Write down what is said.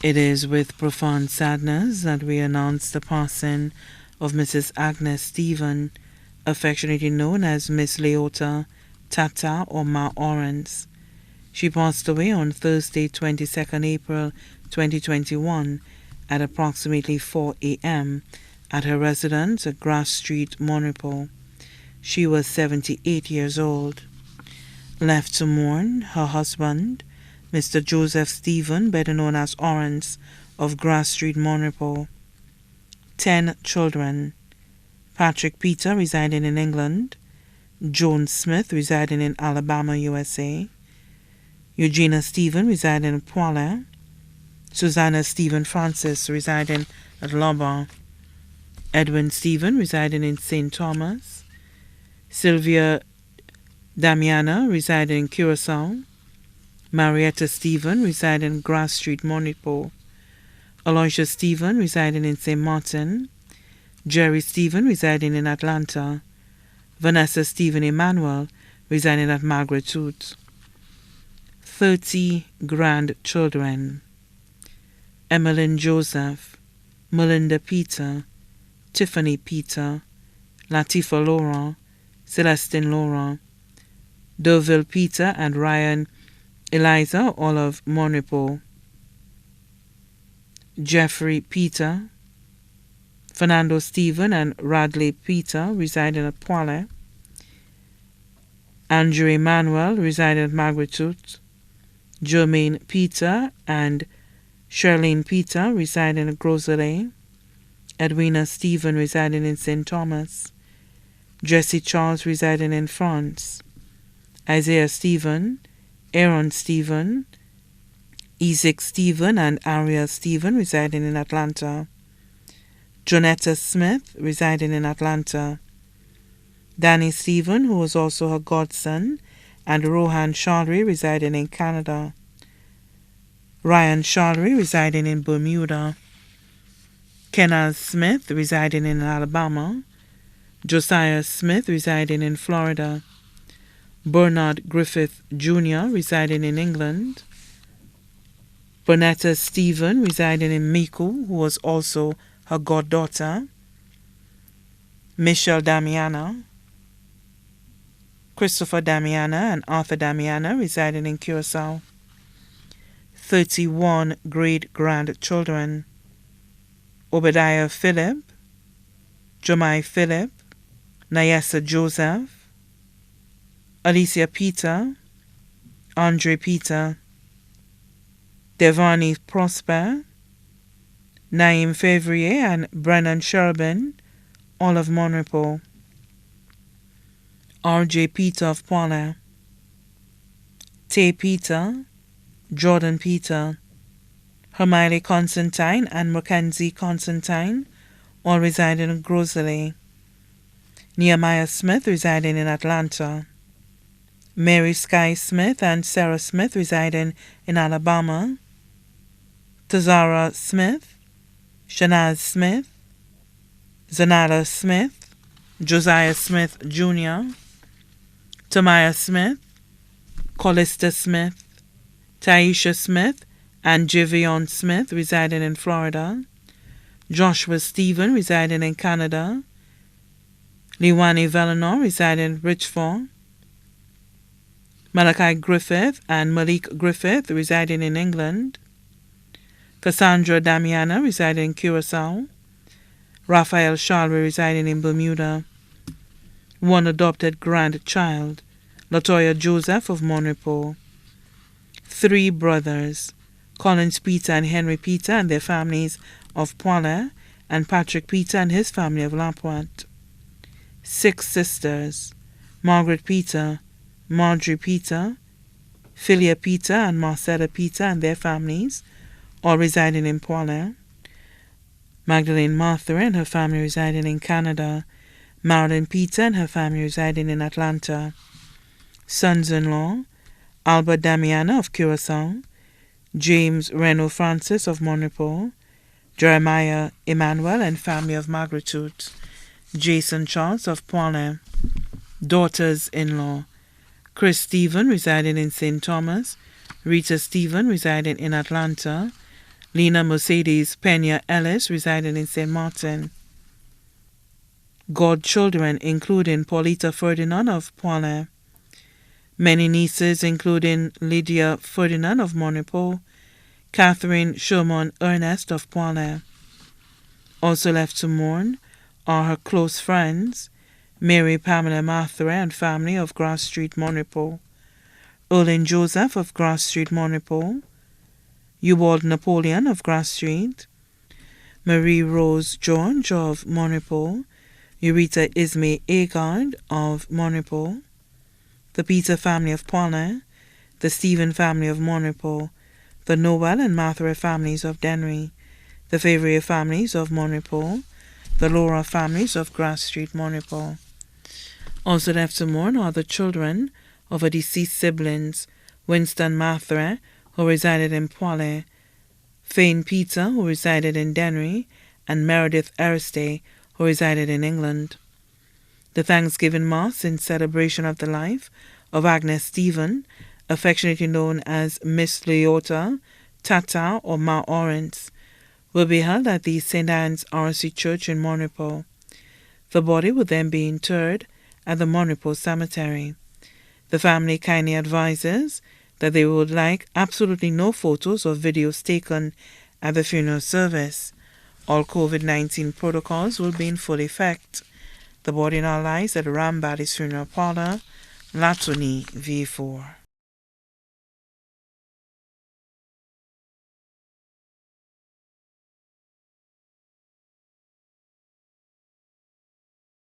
It is with profound sadness that we announce the passing of Mrs. Agnes Stephen, affectionately known as Miss Leota, Tata, or Ma Orange. She passed away on Thursday, 22nd April 2021 at approximately 4 a.m. at her residence at Grass Street, Monrepo. She was 78 years old. Left to mourn, her husband, Mr. Joseph Stephen, better known as Orange, of Grass Street, Monrepo. 10 children: Patrick Peter, residing in England; Joan Smith, residing in Alabama, USA; Eugenia Stephen, residing in Poile; Susanna Stephen Francis, residing at Loba; Edwin Stephen, residing in St. Thomas; Sylvia Damiana, residing in Curacao; Marietta Stephen, residing in Grass Street, Monrepo; Aloysius Stephen, residing in St. Martin; Jerry Stephen, residing in Atlanta; Vanessa Stephen Emmanuel, residing at Margaret Tooth. 30 grandchildren: Emmeline Joseph, Melinda Peter, Tiffany Peter, Latifa Laura, Celestine Laura, Deauville Peter and Ryan Eliza, all of Monrepo; Jeffrey Peter, Fernando Stephen and Radley Peter, residing at Poile; Andrew Emmanuel, residing at Margaret Tooth; Jermaine Peter and Charlene Peter, residing at Groselet; Edwina Stephen, residing in St. Thomas; Jesse Charles, residing in France; Isaiah Stephen, Aaron Stephen, Isaac Stephen and Aria Stephen, residing in Atlanta; Jonetta Smith, residing in Atlanta; Danny Stephen, who was also her godson, and Rohan Shalri, residing in Canada; Ryan Shalri, residing in Bermuda; Kenneth Smith, residing in Alabama; Josiah Smith, residing in Florida; Bernard Griffith Jr., residing in England; Bernetta Stephen, residing in Miku, who was also her goddaughter; Michelle Damiana; Christopher Damiana and Arthur Damiana, residing in Curacao. 31 great-grandchildren: Obadiah Philip, Jomai Philip, Nyessa Joseph, Alicia Peter, Andre Peter, Devani Prosper, Naim Fevrier and Brennan Sherbin, all of Monrepo; R.J. Peter of Poile; Tay Peter, Jordan Peter, Hermione Constantine and Mackenzie Constantine, all residing in Groselet; Nehemiah Smith, residing in Atlanta; Mary Sky Smith and Sarah Smith, residing in Alabama; Tazara Smith, Shanaz Smith, Zanada Smith, Josiah Smith Jr., Tamaya Smith, Colista Smith, Taisha Smith, and Javion Smith, residing in Florida; Joshua Stephen, residing in Canada; Liwani Velanor, residing in Richford; Malachi Griffith and Malik Griffith, residing in England; Cassandra Damiana, residing in Curacao; Raphael Shalwe, residing in Bermuda; one adopted grandchild, Latoya Joseph of Monrepo; 3 brothers, Collins Peter and Henry Peter and their families of Poile, and Patrick Peter and his family of Lapointe; 6 sisters, Margaret Peter, Marjorie Peter, Philia Peter and Marcella Peter and their families, all residing in Poile; Magdalene Martha and her family residing in Canada; Marilyn Peter and her family residing in Atlanta; sons-in-law, Albert Damiana of Curacao, James Reno Francis of Monrepo, Jeremiah Emmanuel and family of Margaret Tooth, Jason Charles of Poile; daughters-in-law, Chris Stephen, residing in St. Thomas; Rita Stephen, residing in Atlanta; Lena Mercedes Pena Ellis, residing in St. Martin. Godchildren, including Paulita Ferdinand of Poile. Many nieces, including Lydia Ferdinand of Monipo, Catherine Sherman Ernest of Poile. Also left to mourn are her close friends, Mary Pamela Mathre and family of Grass Street, Monipo, Erlin Joseph of Grass Street, Monipo, Ubald Napoleon of Grass Street, Marie Rose George of Monipo, Eureka Ismay Agard of Monipo, the Peter family of Poile, the Stephen family of Monipo, the Noel and Mathre families of Dennery, the Favre families of Monipo, the Laura families of Grass Street, Monipo. Also left to mourn are the children of her deceased siblings, Winston Mathre, who resided in Poile, Fane Peter, who resided in Dennery, and Meredith Aristey, who resided in England. The Thanksgiving Mass in celebration of the life of Agnes Stephen, affectionately known as Miss Leota, Tata, or Ma Orens, will be held at the St. Anne's RC Church in Monipo. The body will then be interred at the Monipo Cemetery. The family kindly advises that they would like absolutely no photos or videos taken at the funeral service. All COVID-19 protocols will be in full effect. The body now lies at Rambadi's Funeral Parlor, Latony, V4.